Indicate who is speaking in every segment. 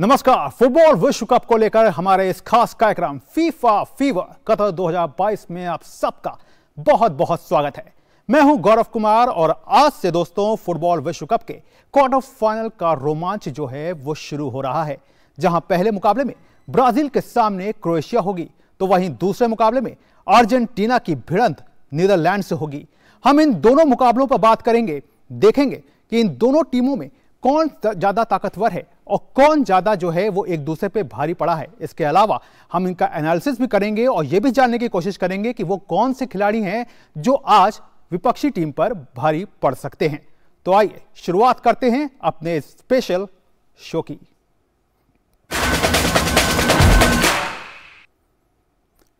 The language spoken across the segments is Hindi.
Speaker 1: नमस्कार। फुटबॉल विश्व कप को लेकर हमारे इस खास कार्यक्रम फीफा फीवर कतर 2022 में आप सबका बहुत बहुत स्वागत है। मैं हूं गौरव कुमार और आज से दोस्तों फुटबॉल विश्व कप के क्वार्टर फाइनल का रोमांच जो है वो शुरू हो रहा है, जहां पहले मुकाबले में ब्राजील के सामने क्रोएशिया होगी, तो वहीं दूसरे मुकाबले में अर्जेंटीना की भिड़ंत नीदरलैंड से होगी। हम इन दोनों मुकाबलों पर बात करेंगे, देखेंगे कि इन दोनों टीमों में कौन ज्यादा ताकतवर है और कौन ज्यादा जो है वो एक दूसरे पे भारी पड़ा है। इसके अलावा हम इनका एनालिसिस भी करेंगे और यह भी जानने की कोशिश करेंगे कि वो कौन से खिलाड़ी हैं जो आज विपक्षी टीम पर भारी पड़ सकते हैं। तो आइए शुरुआत करते हैं अपने स्पेशल शो की।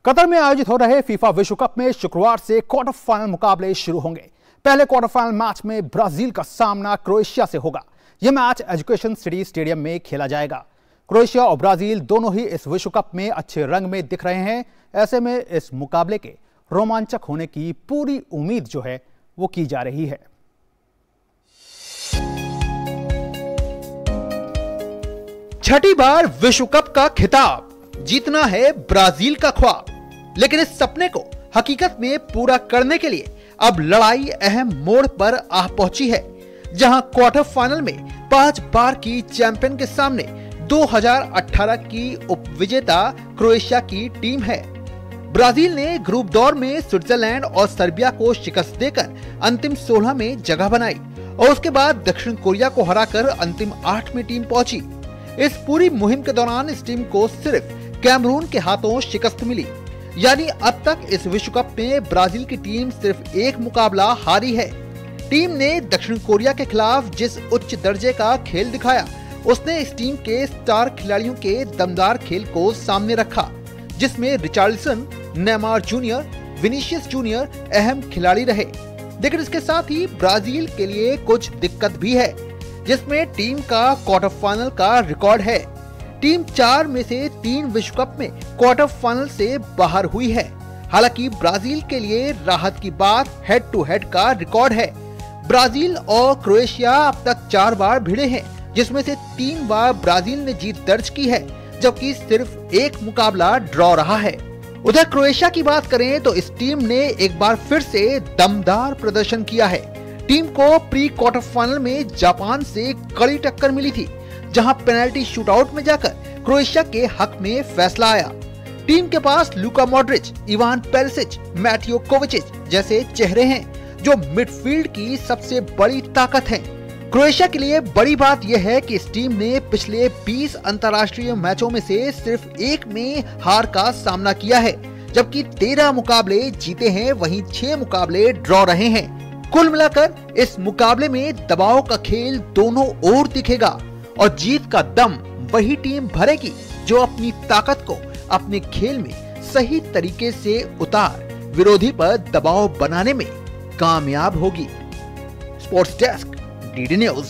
Speaker 1: कतर में आयोजित हो रहे फीफा विश्व कप में शुक्रवार से क्वार्टर फाइनल मुकाबले शुरू होंगे। पहले क्वार्टर फाइनल मैच में ब्राजील का सामना क्रोएशिया से होगा। यह मैच एजुकेशन सिटी स्टेडियम में खेला जाएगा। क्रोएशिया और ब्राजील दोनों ही इस विश्व कप में अच्छे रंग में दिख रहे हैं। ऐसे में इस मुकाबले के रोमांचक होने की पूरी उम्मीद जो है वो की जा रही है।
Speaker 2: छठी बार विश्व कप का खिताब जीतना है ब्राजील का ख्वाब, लेकिन इस सपने को हकीकत में पूरा करने के लिए अब लड़ाई अहम मोड़ पर आ पहुंची है, जहां क्वार्टर फाइनल में 5 बार की चैंपियन के सामने 2018 की उपविजेता क्रोएशिया की टीम है। ब्राजील ने ग्रुप दौर में स्विट्जरलैंड और सर्बिया को शिकस्त देकर अंतिम 16 में जगह बनाई और उसके बाद दक्षिण कोरिया को हराकर अंतिम 8 में टीम पहुंची। इस पूरी मुहिम के दौरान इस टीम को सिर्फ कैमरून के हाथों शिकस्त मिली, यानी अब तक इस विश्व कप में ब्राजील की टीम सिर्फ एक मुकाबला हारी है। टीम ने दक्षिण कोरिया के खिलाफ जिस उच्च दर्जे का खेल दिखाया, उसने इस टीम के स्टार खिलाड़ियों के दमदार खेल को सामने रखा, जिसमें Richarlison, Neymar junior, Vinicius junior अहम खिलाड़ी रहे। लेकिन इसके साथ ही ब्राजील के लिए कुछ दिक्कत भी है, जिसमें टीम का क्वार्टर फाइनल का रिकॉर्ड है। टीम 4 में से 3 विश्व कप में क्वार्टर फाइनल से बाहर हुई है। हालांकि ब्राजील के लिए राहत की बात हेड टू हेड का रिकॉर्ड है। ब्राजील और क्रोएशिया अब तक 4 बार भिड़े हैं, जिसमें से 3 बार ब्राजील ने जीत दर्ज की है, जबकि सिर्फ एक मुकाबला ड्रॉ रहा है। उधर क्रोएशिया की बात करें तो इस टीम ने एक बार फिर से दमदार प्रदर्शन किया है। टीम को प्री क्वार्टर फाइनल में जापान से कड़ी टक्कर मिली थी, जहां पेनल्टी शूटआउट में जाकर क्रोएशिया के हक में फैसला आया। टीम के पास Luka Modric, Ivan Perisic, Mateo Kovacic जैसे चेहरे हैं, जो मिडफील्ड की सबसे बड़ी ताकत हैं। क्रोएशिया के लिए बड़ी बात यह है कि इस टीम ने पिछले 20 अंतर्राष्ट्रीय मैचों में से सिर्फ एक में हार का सामना किया है, जबकि 13 मुकाबले जीते हैं, वहीं 6 मुकाबले ड्रॉ रहे हैं। कुल मिलाकर इस मुकाबले में दबाव का खेल दोनों ओर दिखेगा और जीत का दम वही टीम भरेगी जो अपनी ताकत को अपने खेल में सही तरीके से उतार विरोधी पर दबाव बनाने में कामयाब होगी। Sports desk, DD news.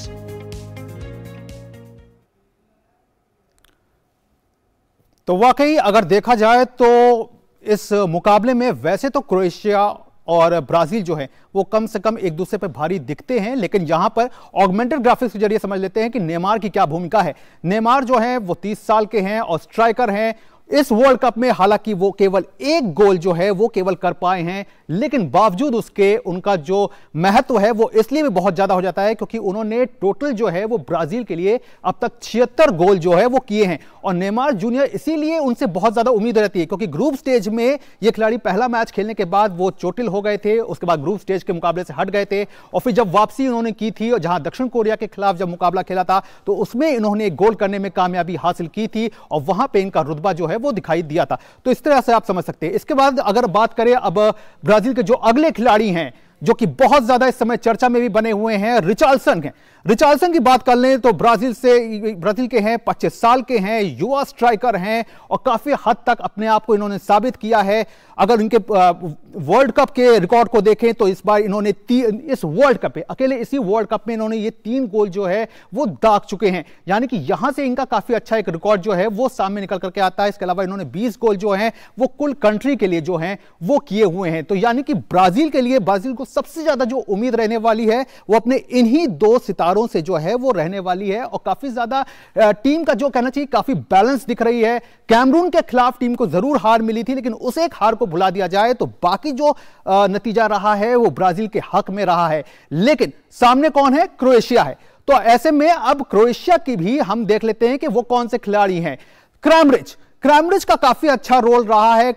Speaker 1: तो वाकई अगर देखा जाए तो इस मुकाबले में वैसे तो क्रोएशिया और ब्राजील जो है वो कम से कम एक दूसरे पर भारी दिखते हैं, लेकिन यहां पर ऑगमेंटेड ग्राफिक्स के जरिए समझ लेते हैं कि नेमार की क्या भूमिका है। नेमार जो है वो 30 साल के हैं और स्ट्राइकर हैं। इस वर्ल्ड कप में हालांकि वो केवल एक गोल जो है वो केवल कर पाए हैं, लेकिन बावजूद उसके उनका जो महत्व है वो इसलिए भी बहुत ज्यादा हो जाता है क्योंकि उन्होंने टोटल जो है वो ब्राजील के लिए अब तक 76 गोल जो है वो किए हैं। और नेमार जूनियर इसीलिए उनसे बहुत ज्यादा उम्मीद रहती है क्योंकि ग्रुप स्टेज में ये खिलाड़ी पहला मैच खेलने के बाद वो चोटिल हो गए थे, उसके बाद ग्रुप स्टेज के मुकाबले से हट गए थे और फिर जब वापसी उन्होंने की थी और जहां दक्षिण कोरिया के खिलाफ जब मुकाबला खेला था तो उसमें इन्होंने एक गोल करने में कामयाबी हासिल की थी और वहां पे इनका रुतबा जो है वो दिखाई दिया था। तो इस तरह से आप समझ सकते हैं। इसके बाद अगर बात करें अब ब्राजील के जो अगले खिलाड़ी हैं जो कि बहुत ज्यादा इस समय चर्चा में भी बने हुए हैं, रिचार्लिसन हैं। रिचार्लिसन की बात कर लें तो ब्राजील के हैं, 25 साल के हैं, युवा स्ट्राइकर हैं और काफी हद तक अपने आप को इन्होंने साबित किया है। अगर इनके वर्ल्ड कप के रिकॉर्ड को देखें तो इस बार इन्होंने इस वर्ल्ड कप में अकेले इसी वर्ल्ड कप में इन्होंने ये 3 गोल जो है वो दाग चुके हैं, यानी कि यहां से इनका काफी अच्छा एक रिकॉर्ड जो है वो सामने निकल करके आता है। इसके अलावा इन्होंने 20 गोल जो है वो कुल कंट्री के लिए जो है वो किए हुए हैं। तो यानी कि ब्राजील के लिए, ब्राजील को सबसे ज्यादा जो उम्मीद रहने वाली है वो अपने इन्हीं दो सितारों से जो है वो रहने वाली है। और काफी ज्यादा टीम का जो कहना चाहिए काफी बैलेंस दिख रही है। कैमरून के खिलाफ टीम को जरूर हार मिली थी, लेकिन उस एक हार को भुला दिया जाए तो बाकी जो नतीजा रहा है वो ब्राजील के हक में रहा है। लेकिन सामने कौन है? क्रोएशिया है। तो ऐसे में अब क्रोएशिया की भी हम देख लेते हैं कि वो कौन से खिलाड़ी हैं। क्रैमरिच का काफी अच्छा रोल रहा है।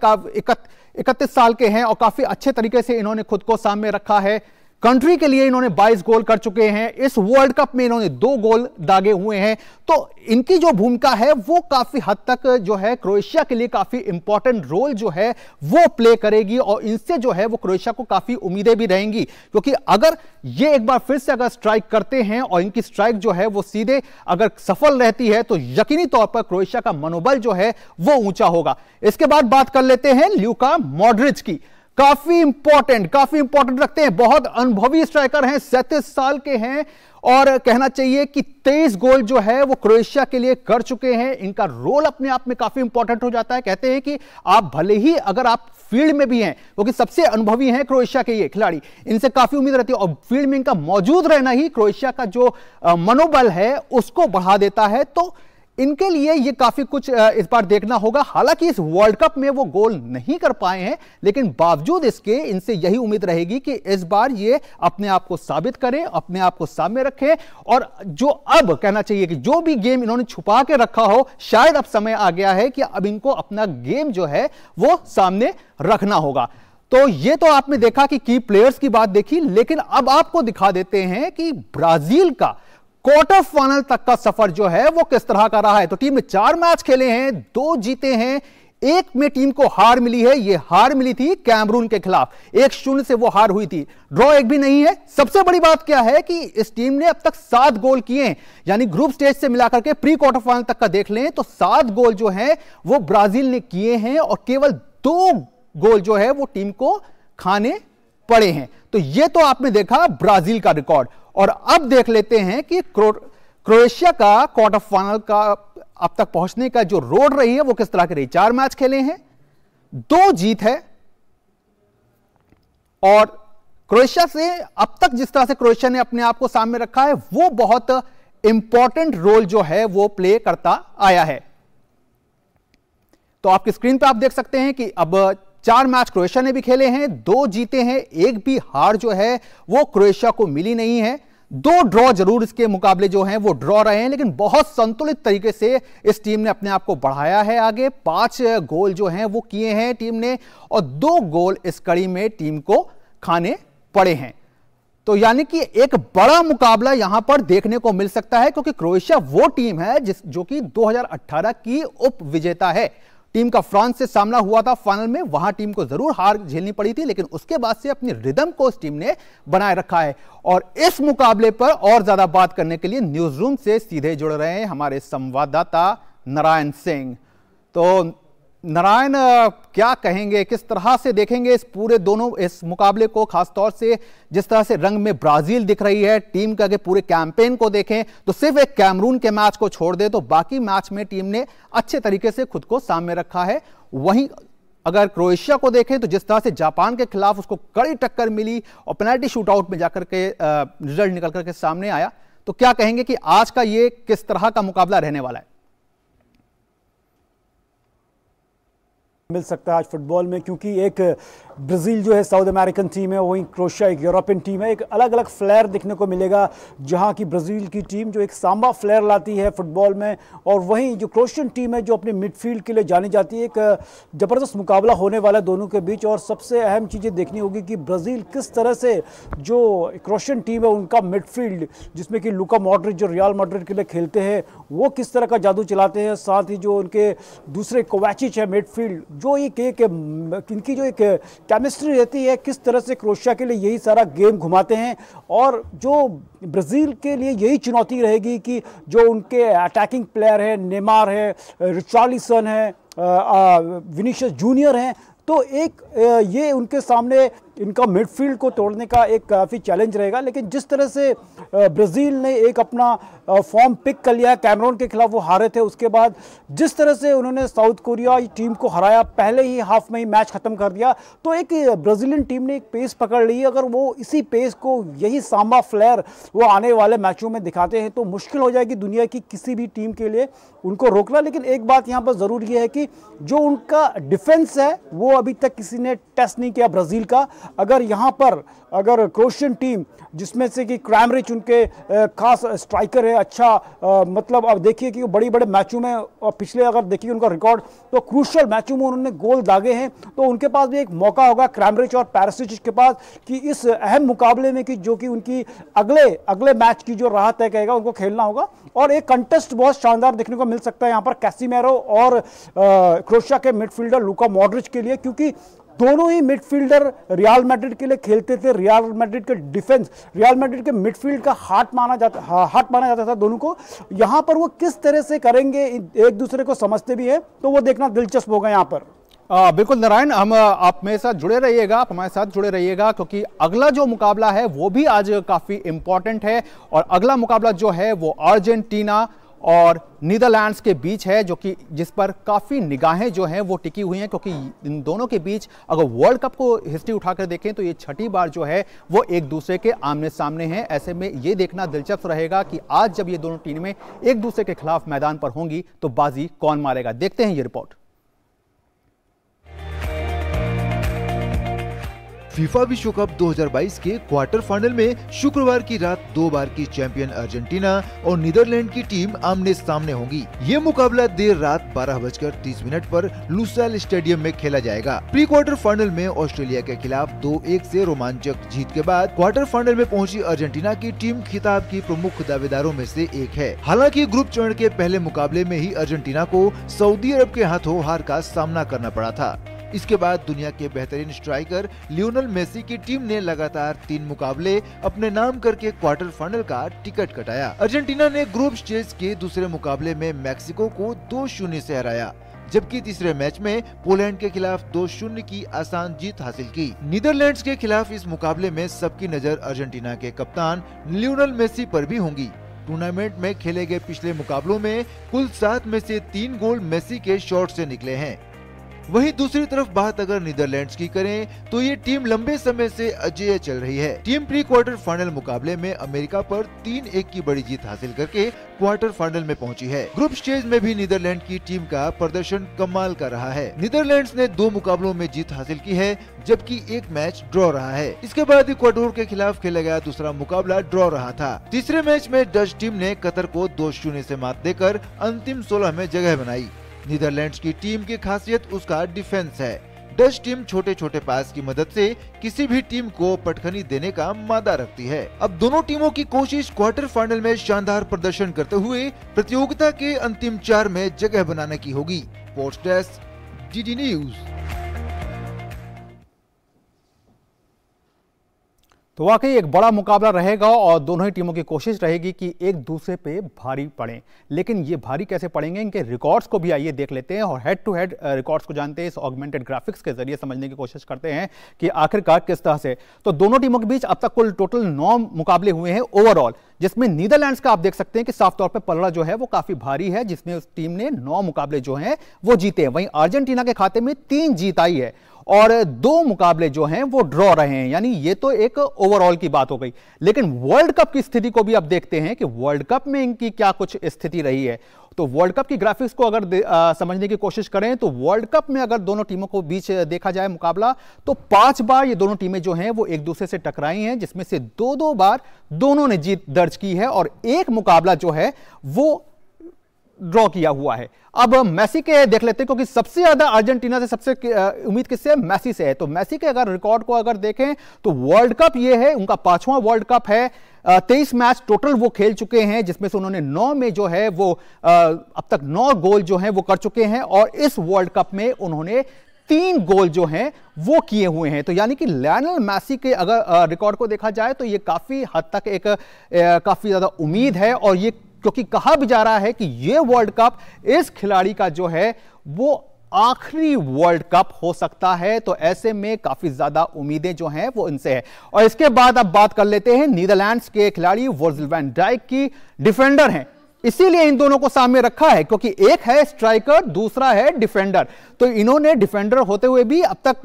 Speaker 1: 31 साल के हैं और काफी अच्छे तरीके से इन्होंने खुद को सामने रखा है। कंट्री के लिए इन्होंने 22 गोल कर चुके हैं। इस वर्ल्ड कप में इन्होंने 2 गोल दागे हुए हैं। तो इनकी जो भूमिका है वो काफी हद तक जो है क्रोएशिया के लिए काफी इंपॉर्टेंट रोल जो है वो प्ले करेगी और इनसे जो है वो क्रोएशिया को काफी उम्मीदें भी रहेंगी, क्योंकि अगर ये एक बार फिर से अगर स्ट्राइक करते हैं और इनकी स्ट्राइक जो है वो सीधे अगर सफल रहती है तो यकीनी तौर पर क्रोएशिया का मनोबल जो है वो ऊंचा होगा। इसके बाद बात कर लेते हैं लूका मॉड्रिच की। काफी इंपॉर्टेंट रखते हैं। बहुत अनुभवी स्ट्राइकर हैं, 37 साल के हैं और कहना चाहिए कि 23 गोल जो है वो क्रोएशिया के लिए कर चुके हैं। इनका रोल अपने आप में काफी इंपॉर्टेंट हो जाता है। कहते हैं कि आप भले ही अगर आप फील्ड में भी हैं, क्योंकि सबसे अनुभवी हैं क्रोएशिया के ये खिलाड़ी, इनसे काफी उम्मीद रहती है और फील्ड में इनका मौजूद रहना ही क्रोएशिया का जो मनोबल है उसको बढ़ा देता है। तो इनके लिए ये काफी कुछ इस बार देखना होगा। हालांकि इस वर्ल्ड कप में वो गोल नहीं कर पाए हैं, लेकिन बावजूद इसके इनसे यही उम्मीद रहेगी कि इस बार ये अपने आप को साबित करें, अपने आप को सामने रखें और जो अब कहना चाहिए कि जो भी गेम इन्होंने छुपा के रखा हो, शायद अब समय आ गया है कि अब इनको अपना गेम जो है वो सामने रखना होगा। तो ये तो आपने देखा कि की प्लेयर्स की बात देखी, लेकिन अब आपको दिखा देते हैं कि ब्राजील का क्वार्टर फाइनल तक का सफर जो है वो किस तरह का रहा है। तो टीम ने 4 मैच खेले हैं, 2 जीते हैं, 1 में टीम को हार मिली है। ये हार मिली थी कैमरून के खिलाफ, 1-0 से वो हार हुई थी। ड्रॉ एक भी नहीं है। सबसे बड़ी बात क्या है कि इस टीम ने अब तक 7 गोल किए हैं, यानी ग्रुप स्टेज से मिलाकर के प्री क्वार्टर फाइनल तक का देख लें तो 7 गोल जो है वो ब्राजील ने किए हैं और केवल 2 गोल जो है वो टीम को खाने पड़े हैं। तो ये तो आपने देखा ब्राजील का रिकॉर्ड। और अब देख लेते हैं कि क्रोएशिया का क्वार्टर फाइनल का अब तक पहुंचने का जो रोड रही है वो किस तरह की रही। 4 मैच खेले हैं, 2 जीत है और क्रोएशिया से अब तक जिस तरह से क्रोएशिया ने अपने आप को सामने रखा है वो बहुत इंपॉर्टेंट रोल जो है वो प्ले करता आया है। तो आपकी स्क्रीन पे आप देख सकते हैं कि अब 4 मैच क्रोएशिया ने भी खेले हैं, 2 जीते हैं, 1 भी हार जो है वो क्रोएशिया को मिली नहीं है। 2 ड्रॉ जरूर इसके मुकाबले जो हैं वो ड्रॉ रहे हैं, लेकिन बहुत संतुलित तरीके से इस टीम ने अपने आप को बढ़ाया है आगे। 5 गोल जो हैं वो किए हैं टीम ने और 2 गोल इस कड़ी में टीम को खाने पड़े हैं। तो यानी कि एक बड़ा मुकाबला यहां पर देखने को मिल सकता है, क्योंकि क्रोएशिया वो टीम है जो कि 2018 की उप विजेता है। टीम का फ्रांस से सामना हुआ था फाइनल में, वहां टीम को जरूर हार झेलनी पड़ी थी, लेकिन उसके बाद से अपनी रिदम को इस टीम ने बनाए रखा है। और इस मुकाबले पर और ज्यादा बात करने के लिए न्यूज रूम से सीधे जुड़ रहे हैं हमारे संवाददाता नारायण सिंह। तो नारायण, क्या कहेंगे, किस तरह से देखेंगे इस मुकाबले को, खासतौर से जिस तरह से रंग में ब्राजील दिख रही है। टीम का पूरे कैंपेन को देखें तो सिर्फ एक कैमरून के मैच को छोड़ दे तो बाकी मैच में टीम ने अच्छे तरीके से खुद को सामने रखा है। वहीं अगर क्रोएशिया को देखें तो जिस तरह से जापान के खिलाफ उसको कड़ी टक्कर मिली और पेनल्टी शूटआउट में जाकर के रिजल्ट निकल करके सामने आया, तो क्या कहेंगे कि आज का ये किस तरह का मुकाबला रहने वाला है?
Speaker 3: मिल सकता है आज फुटबॉल में, क्योंकि एक ब्राज़ील जो है साउथ अमेरिकन टीम है, वहीं क्रोएशिया एक यूरोपियन टीम है। एक अलग अलग फ्लेयर दिखने को मिलेगा, जहां की ब्राज़ील की टीम जो एक सांबा फ्लेयर लाती है फुटबॉल में, और वहीं जो क्रोएशियन टीम है जो अपने मिडफील्ड के लिए जानी जाती है। एक ज़बरदस्त मुकाबला होने वाला है दोनों के बीच। और सबसे अहम चीज़ें देखनी होगी कि ब्राज़ील किस तरह से जो क्रोएशियन टीम है उनका मिडफील्ड, जिसमें कि लूका मॉड्रिच जो रियल मैड्रिड के लिए खेलते हैं, वो किस तरह का जादू चलाते हैं। साथ ही जो उनके दूसरे कोवाचिच है मिडफील्ड, जो इनकी जो एक केमिस्ट्री रहती है, किस तरह से क्रोएशिया के लिए यही सारा गेम घुमाते हैं। और जो ब्राज़ील के लिए यही चुनौती रहेगी कि जो उनके अटैकिंग प्लेयर है, नेमार है, रिचार्लिसन है, विनीशियस जूनियर हैं, तो एक ये उनके सामने इनका मिडफील्ड को तोड़ने का एक काफ़ी चैलेंज रहेगा। लेकिन जिस तरह से ब्राज़ील ने एक अपना फॉर्म पिक कर लिया, कैमरून के खिलाफ वो हारे थे, उसके बाद जिस तरह से उन्होंने साउथ कोरिया टीम को हराया, पहले ही हाफ में ही मैच खत्म कर दिया, तो एक ब्राज़ीलियन टीम ने एक पेस पकड़ ली। अगर वो इसी पेस को, यही सांबा फ्लेयर वो आने वाले मैचों में दिखाते हैं तो मुश्किल हो जाएगी दुनिया की किसी भी टीम के लिए उनको रोकना। लेकिन एक बात यहाँ पर ज़रूर ये है कि जो उनका डिफेंस है वो अभी तक किसी ने टेस्ट नहीं किया ब्राज़ील का। अगर यहाँ पर क्रोएशियन टीम, जिसमें से कि क्रैमरिच उनके खास स्ट्राइकर है, अच्छा मतलब अब देखिए कि बड़ी बड़े मैचों में, और पिछले अगर देखिए उनका रिकॉर्ड, तो क्रूशियल मैचों में उन्होंने गोल दागे हैं, तो उनके पास भी एक मौका होगा क्रैमरिच और पेरिसिच के पास कि इस अहम मुकाबले में कि जो कि उनकी अगले मैच की जो राह तय करेगा उनको खेलना होगा। और एक कंटेस्ट बहुत शानदार देखने को मिल सकता है यहाँ पर कैसिमेरो और क्रोएशिया के मिडफील्डर लुका मॉड्रिच के लिए, क्योंकि दोनों ही मिडफील्डर रियल मैड्रिड के लिए खेलते थे। रियल मैड्रिड के डिफेंस, रियल मैड्रिड के मिडफील्ड का हाथ माना जाता था दोनों को। यहाँ पर वो किस तरह से करेंगे, एक दूसरे को समझते भी हैं, तो वो देखना दिलचस्प होगा यहाँ पर।
Speaker 1: बिल्कुल नारायण, आप मेरे साथ जुड़े रहिएगा, आप हमारे साथ जुड़े रहिएगा, क्योंकि अगला जो मुकाबला है वो भी आज काफी इंपॉर्टेंट है। और अगला मुकाबला जो है वो अर्जेंटीना और नीदरलैंड्स के बीच है, जो कि जिस पर काफी निगाहें जो हैं वो टिकी हुई हैं, क्योंकि इन दोनों के बीच अगर वर्ल्ड कप को हिस्ट्री उठाकर देखें तो ये छठी बार जो है वो एक दूसरे के आमने सामने हैं। ऐसे में ये देखना दिलचस्प रहेगा कि आज जब ये दोनों टीमें एक दूसरे के खिलाफ मैदान पर होंगी तो बाजी कौन मारेगा। देखते हैं ये रिपोर्ट।
Speaker 4: फीफा विश्व कप 2022 के क्वार्टर फाइनल में शुक्रवार की रात 2 बार की चैंपियन अर्जेंटीना और नीदरलैंड की टीम आमने सामने होंगी। ये मुकाबला देर रात 12:30 पर लुसाइल स्टेडियम में खेला जाएगा। प्री क्वार्टर फाइनल में ऑस्ट्रेलिया के खिलाफ 2-1 से रोमांचक जीत के बाद क्वार्टर फाइनल में पहुंची अर्जेंटीना की टीम खिताब की प्रमुख दावेदारों में से एक है। हालांकि ग्रुप चरण के पहले मुकाबले में ही अर्जेंटीना को सऊदी अरब के हाथों हार का सामना करना पड़ा था। इसके बाद दुनिया के बेहतरीन स्ट्राइकर लियोनेल मेसी की टीम ने लगातार 3 मुकाबले अपने नाम करके क्वार्टर फाइनल का टिकट कटाया। अर्जेंटीना ने ग्रुप स्टेज के दूसरे मुकाबले में मैक्सिको को 2-0 से हराया, जबकि तीसरे मैच में पोलैंड के खिलाफ 2-0 की आसान जीत हासिल की। नीदरलैंड्स के खिलाफ इस मुकाबले में सबकी नजर अर्जेंटीना के कप्तान लियोनेल मेसी पर भी होंगी। टूर्नामेंट में खेले गए पिछले मुकाबलों में कुल 7 में से 3 गोल मेसी के शॉट से निकले हैं। वहीं दूसरी तरफ बात अगर नीदरलैंड्स की करें तो ये टीम लंबे समय से अजेय चल रही है। टीम प्री क्वार्टर फाइनल मुकाबले में अमेरिका पर 3-1 की बड़ी जीत हासिल करके क्वार्टर फाइनल में पहुंची है। ग्रुप स्टेज में भी नीदरलैंड की टीम का प्रदर्शन कमाल का रहा है। नीदरलैंड्स ने 2 मुकाबलों में जीत हासिल की है, जबकि एक मैच ड्रॉ रहा है। इसके बाद इक्वाडोर के खिलाफ खेला गया दूसरा मुकाबला ड्रॉ रहा था। तीसरे मैच में डच टीम ने कतर को 2-0 से मात देकर अंतिम 16 में जगह बनाई। नीदरलैंड्स की टीम की खासियत उसका डिफेंस है। डच टीम छोटे छोटे पास की मदद से किसी भी टीम को पटखनी देने का मादा रखती है। अब दोनों टीमों की कोशिश क्वार्टर फाइनल में शानदार प्रदर्शन करते हुए प्रतियोगिता के अंतिम 4 में जगह बनाने की होगी। Sports desk, DD news.
Speaker 1: तो वाकई एक बड़ा मुकाबला रहेगा और दोनों ही टीमों की कोशिश रहेगी कि एक दूसरे पे भारी पड़ें। लेकिन ये भारी कैसे पड़ेंगे, इनके रिकॉर्ड्स को भी आइए देख लेते हैं और हेड टू हेड रिकॉर्ड्स को जानते हैं। इस ऑगमेंटेड ग्राफिक्स के जरिए समझने की कोशिश करते हैं कि आखिरकार किस तरह से। तो दोनों टीमों के बीच अब तक कुल टोटल 9 मुकाबले हुए हैं ओवरऑल, जिसमें नीदरलैंड्स का आप देख सकते हैं कि साफ तौर पर पलड़ा जो है वो काफी भारी है, जिसमें उस टीम ने 9 मुकाबले जो हैं वो जीते हैं। वहीं अर्जेंटीना के खाते में 3 जीत आई है और 2 मुकाबले जो हैं वो ड्रॉ रहे हैं। यानी ये तो एक ओवरऑल की बात हो गई। लेकिन वर्ल्ड कप की स्थिति को भी अब देखते हैं कि वर्ल्ड कप में इनकी क्या कुछ स्थिति रही है। तो वर्ल्ड कप की ग्राफिक्स को अगर समझने की कोशिश करें तो वर्ल्ड कप में अगर दोनों टीमों को बीच देखा जाए मुकाबला, तो 5 बार ये दोनों टीमें जो हैं वो एक दूसरे से टकराई हैं, जिसमें से 2-2 बार दोनों ने जीत दर्ज की है और एक मुकाबला जो है वो ड्रॉ किया हुआ है। अब मेसी के देख लेते हैं, क्योंकि सबसे ज्यादा अर्जेंटीना से सबसे उम्मीद किससे, मेसी से है। तो मेसी के अगर रिकॉर्ड को अगर देखें तो वर्ल्ड कप ये है उनका 5वां वर्ल्ड कप है। 23 मैच टोटल वो खेल चुके हैं, जिसमें से उन्होंने 9 में जो है वो अब तक 9 गोल जो हैं वो कर चुके हैं और इस वर्ल्ड कप में उन्होंने 3 गोल जो हैं वो किए हुए हैं। तो यानी कि लियोनेल मेसी के अगर रिकॉर्ड को देखा जाए तो ये काफी हद तक एक काफी ज्यादा उम्मीद है। और ये क्योंकि कहा भी जा रहा है कि ये वर्ल्ड कप इस खिलाड़ी का जो है वो आखिरी वर्ल्ड कप हो सकता है, तो ऐसे में काफी ज्यादा उम्मीदें जो हैं वो इनसे है। और इसके बाद अब बात कर लेते हैं नीदरलैंड्स के खिलाड़ी वर्जिल वैन डाइक की। डिफेंडर हैं, इसीलिए इन दोनों को सामने रखा है, क्योंकि एक है स्ट्राइकर, दूसरा है डिफेंडर। तो इन्होंने डिफेंडर होते हुए भी अब तक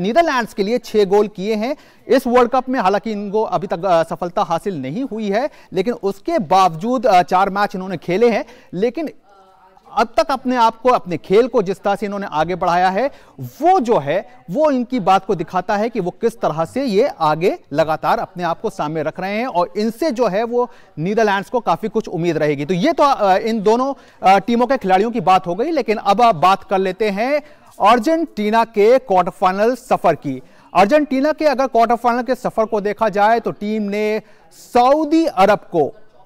Speaker 1: नीदरलैंड्स के लिए 6 गोल किए हैं इस वर्ल्ड कप में। हालांकि इनको अभी तक सफलता हासिल नहीं हुई है, लेकिन उसके बावजूद 4 मैच इन्होंने खेले हैं। लेकिन अब तक अपने आप को, अपने खेल को जिस तरह से इन्होंने आगे बढ़ाया है, वो जो है वो इनकी बात को दिखाता है कि वो किस तरह से ये आगे लगातार अपने आप को सामने रख रहे हैं, और इनसे जो है वो नीदरलैंड्स को काफी कुछ उम्मीद रहेगी। तो ये तो इन दोनों टीमों के खिलाड़ियों की बात हो गई। लेकिन अब आप बात कर लेते हैं अर्जेंटीना के क्वार्टर फाइनल सफर की। अर्जेंटीना के अगर क्वार्टर फाइनल के सफर को देखा जाए तो टीम ने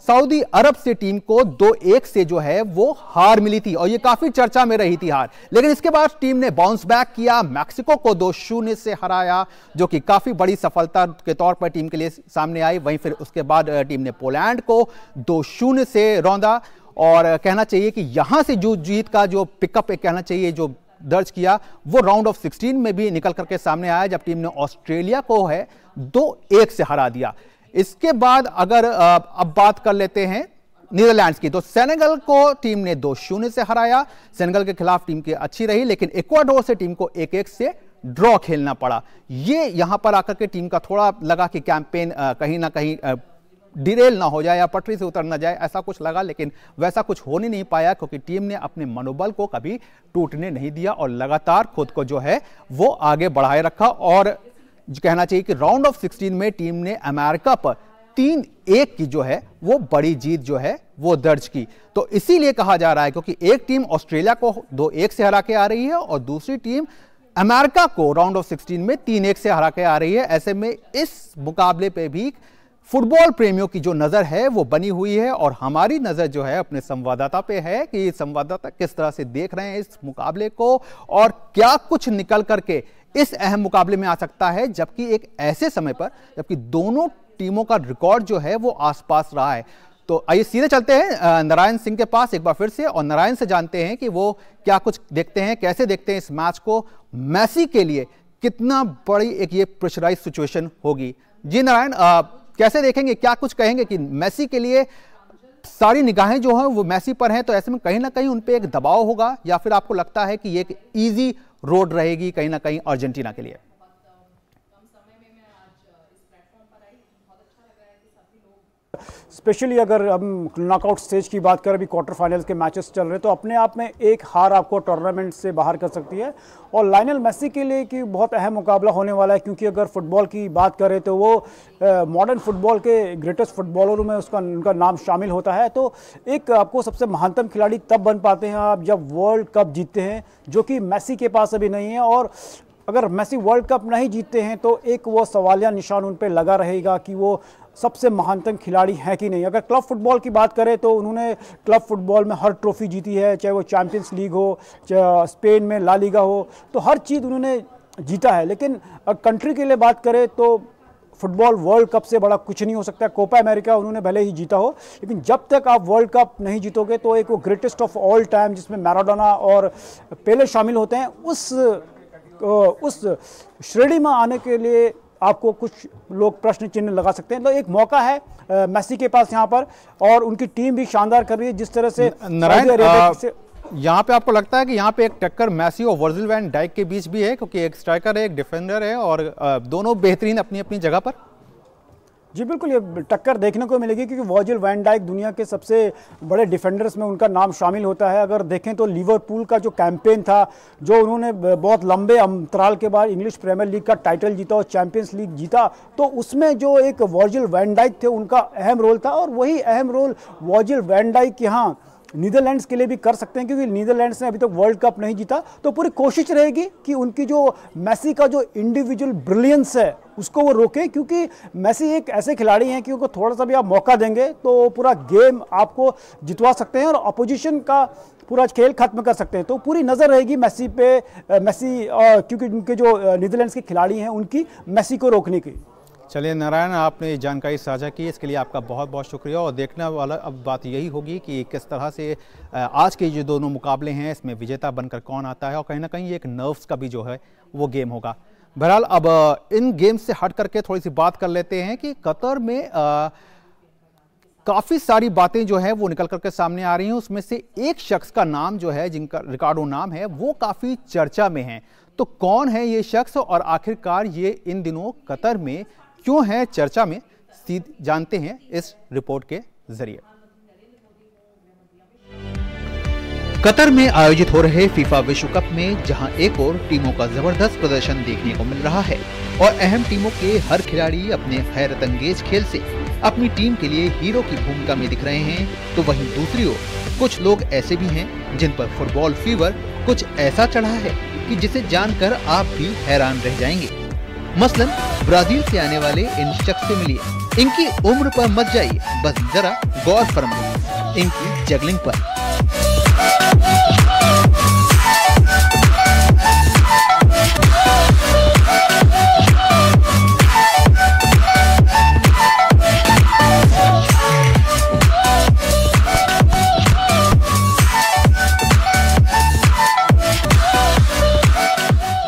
Speaker 1: सऊदी अरब से टीम को 2-1 से जो है वो हार मिली थी, और ये काफी चर्चा में रही थी हार। लेकिन इसके बाद टीम ने बाउंस बैक किया, मैक्सिको को 2-0 से हराया, जो कि काफी बड़ी सफलता के तौर पर टीम के लिए सामने आई। वहीं फिर उसके बाद टीम ने पोलैंड को 2-0 से रौंदा, और कहना चाहिए कि यहां से जो जीत का जो पिकअप कहना चाहिए जो दर्ज किया, वो राउंड ऑफ 16 में भी निकल करके सामने आया, जब टीम ने ऑस्ट्रेलिया को है 2-1 से हरा दिया। इसके बाद अगर अब बात कर लेते हैं नीदरलैंड्स की, तो सेनेगल को टीम ने 2-0 से हराया। सेनेगल के खिलाफ टीम की अच्छी रही, लेकिन इक्वाडोर से टीम को 1-1 से ड्रॉ खेलना पड़ा। ये यहां पर आकर के टीम का थोड़ा लगा कि कैंपेन कहीं ना कहीं डिरेल ना हो जाए या पटरी से उतर ना जाए, ऐसा कुछ लगा। लेकिन वैसा कुछ होने नहीं पाया, क्योंकि टीम ने अपने मनोबल को कभी टूटने नहीं दिया और लगातार खुद को जो है वो आगे बढ़ाए रखा। और कहना चाहिए कि राउंड ऑफ 16 में टीम ने अमेरिका पर 3-1 की जो है वो बड़ी जीत जो है वो दर्ज की। तो इसीलिए कहा जा रहा है, क्योंकि एक टीम ऑस्ट्रेलिया को 2-1 से हरा के आ रही है और दूसरी टीम अमेरिका को राउंड ऑफ 16 में 3-1 से हरा के आ रही है। ऐसे में इस मुकाबले पे भी फुटबॉल प्रेमियों की जो नजर है वो बनी हुई है, और हमारी नजर जो है अपने संवाददाता पे है कि संवाददाता किस तरह से देख रहे हैं इस मुकाबले को, और क्या कुछ निकल करके इस अहम मुकाबले में आ सकता है, जबकि एक ऐसे समय पर जबकि दोनों टीमों का रिकॉर्ड जो है वो आसपास रहा है। तो आइए सीधे चलते हैं नारायण सिंह के पास एक बार फिर से, और नारायण से जानते हैं कि वो क्या कुछ देखते हैं, कैसे देखते हैं इस मैच को। मेसी के लिए कितना बड़ी एक ये प्रेशराइज सिचुएशन होगी। जी नारायण, कैसे देखेंगे, क्या कुछ कहेंगे कि मेसी के लिए सारी निगाहें जो हैं वो मेसी पर हैं, तो ऐसे में कहीं ना कहीं उन पर एक दबाव होगा, या फिर आपको लगता है कि ये एक ईजी रोड रहेगी कहीं ना कहीं अर्जेंटीना के लिए?
Speaker 3: स्पेशली अगर हम नॉकआउट स्टेज की बात करें, अभी क्वार्टर फाइनल्स के मैचेस चल रहे हैं, तो अपने आप में एक हार आपको टूर्नामेंट से बाहर कर सकती है। और लायनल मेसी के लिए कि बहुत अहम मुकाबला होने वाला है, क्योंकि अगर फुटबॉल की बात करें तो वो मॉडर्न फुटबॉल के ग्रेटेस्ट फुटबॉलरों में उनका नाम शामिल होता है। तो एक आपको सबसे महानतम खिलाड़ी तब बन पाते हैं आप जब वर्ल्ड कप जीतते हैं, जो कि मेसी के पास अभी नहीं है। और अगर मेसी वर्ल्ड कप नहीं जीतते हैं तो एक वो सवालिया निशान उन पर लगा रहेगा कि वो सबसे महानतम खिलाड़ी है कि नहीं। अगर क्लब फुटबॉल की बात करें तो उन्होंने क्लब फुटबॉल में हर ट्रॉफी जीती है, चाहे वो चैंपियंस लीग हो, चाहे स्पेन में ला लीगा हो, तो हर चीज़ उन्होंने जीता है। लेकिन कंट्री के लिए बात करें तो फुटबॉल वर्ल्ड कप से बड़ा कुछ नहीं हो सकता। कोपा अमेरिका उन्होंने भले ही जीता हो, लेकिन जब तक आप वर्ल्ड कप नहीं जीतोगे तो एक वो ग्रेटेस्ट ऑफ ऑल टाइम जिसमें मैराडोना और पेले शामिल होते हैं, उस श्रेणी में आने के लिए आपको कुछ लोग प्रश्न चिन्ह लगा सकते हैं। तो एक मौका है मेसी के पास यहाँ पर, और उनकी टीम भी शानदार कर रही है जिस तरह से
Speaker 1: नारायण, यहाँ पे आपको लगता है कि यहाँ पे एक टक्कर मेसी और वर्जिल वैन डाइक के बीच भी है, क्योंकि एक स्ट्राइकर है, एक डिफेंडर है, और दोनों बेहतरीन अपनी अपनी जगह पर?
Speaker 3: जी बिल्कुल, ये टक्कर देखने को मिलेगी, क्योंकि वर्जिल वैन डाइक दुनिया के सबसे बड़े डिफेंडर्स में उनका नाम शामिल होता है। अगर देखें तो लिवरपूल का जो कैंपेन था, जो उन्होंने बहुत लंबे अंतराल के बाद इंग्लिश प्रीमियर लीग का टाइटल जीता और चैंपियंस लीग जीता, तो उसमें जो एक वर्जिल वैन डाइक थे उनका अहम रोल था। और वही अहम रोल वर्जिल वैन डाइक यहाँ नीदरलैंड्स के लिए भी कर सकते हैं, क्योंकि नीदरलैंड्स ने अभी तक वर्ल्ड कप नहीं जीता। तो पूरी कोशिश रहेगी कि उनकी जो मेसी का जो इंडिविजुअल ब्रिलियंस है उसको वो रोके, क्योंकि मेसी एक ऐसे खिलाड़ी हैं कि उनको थोड़ा सा भी आप मौका देंगे तो पूरा गेम आपको जितवा सकते हैं और अपोजिशन का पूरा खेल खत्म कर सकते हैं। तो पूरी नज़र रहेगी मेसी पे, क्योंकि उनके जो नीदरलैंड्स के खिलाड़ी हैं उनकी मेसी को रोकने की।
Speaker 1: चलिए नारायण, आपने ये जानकारी साझा की, इसके लिए आपका बहुत बहुत शुक्रिया। और देखने वाला अब बात यही होगी कि किस तरह से आज के जो दोनों मुकाबले हैं इसमें विजेता बनकर कौन आता है, और कहीं ना कहीं एक नर्व्स का भी जो है वो गेम होगा। बहरहाल अब इन गेम्स से हट करके थोड़ी सी बात कर लेते हैं कि कतर में काफ़ी सारी बातें जो है वो निकल करके सामने आ रही हैं। उसमें से एक शख्स का नाम जो है, जिनका रिकार्डो नाम है, वो काफ़ी चर्चा में है। तो कौन है ये शख्स और आखिरकार ये इन दिनों कतर में क्यों है चर्चा में, जानते हैं इस रिपोर्ट के जरिए।
Speaker 2: कतर में आयोजित हो रहे फीफा विश्व कप में जहां एक और टीमों का जबरदस्त प्रदर्शन देखने को मिल रहा है और अहम टीमों के हर खिलाड़ी अपने हैरत अंगेज खेल से अपनी टीम के लिए हीरो की भूमिका में दिख रहे हैं, तो वहीं दूसरी ओर कुछ लोग ऐसे भी हैं जिन पर फुटबॉल फीवर कुछ ऐसा चढ़ा है कि जिसे जानकर आप भी हैरान रह जाएंगे। मसलन ब्राजील से आने वाले इन शख्स से मिलिए। इनकी उम्र पर मत जाइए, बस जरा गौर फरमाइए इनकी जगलिंग पर।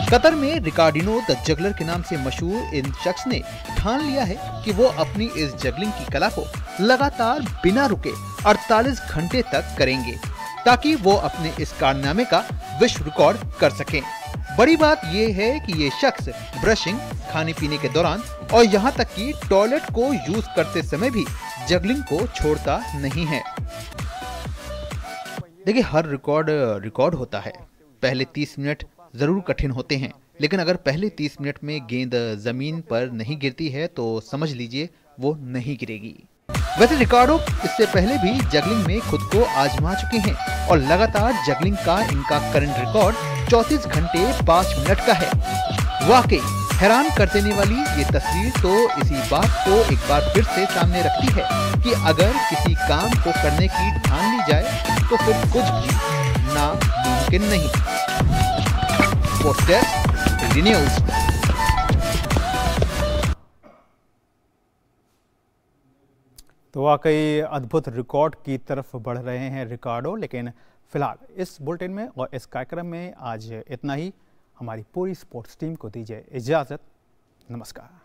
Speaker 2: कतर में रिकार्डिनो द जगलर के नाम से मशहूर इन शख्स ने ठान लिया है कि वो अपनी इस जगलिंग की कला को लगातार बिना रुके 48 घंटे तक करेंगे ताकि वो अपने इस कारनामे का विश्व रिकॉर्ड कर सकें। बड़ी बात ये है कि ये शख्स ब्रशिंग, खाने पीने के दौरान और यहाँ तक कि टॉयलेट को यूज करते समय भी जगलिंग को छोड़ता नहीं है। देखिए, हर रिकॉर्ड होता है। पहले 30 मिनट जरूर कठिन होते हैं, लेकिन अगर पहले 30 मिनट में गेंद जमीन पर नहीं गिरती है तो समझ लीजिए वो नहीं गिरेगी। वैसे रिकार्डो इससे पहले भी जगलिंग में खुद को आजमा चुके हैं और लगातार जगलिंग का इनका करंट रिकॉर्ड 34 घंटे 5 मिनट का है। वाकई हैरान कर देने वाली ये तस्वीर तो इसी बात को एक बार फिर से सामने रखती है कि अगर किसी काम को करने की ठान ली जाए तो फिर कुछ भी नामुमकिन नहीं। न्यूज़।
Speaker 1: तो वाकई अद्भुत रिकॉर्ड की तरफ बढ़ रहे हैं रिकार्डो। लेकिन फिलहाल इस बुलेटिन में और इस कार्यक्रम में आज इतना ही। हमारी पूरी स्पोर्ट्स टीम को दीजिए इजाजत। नमस्कार।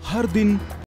Speaker 5: हर दिन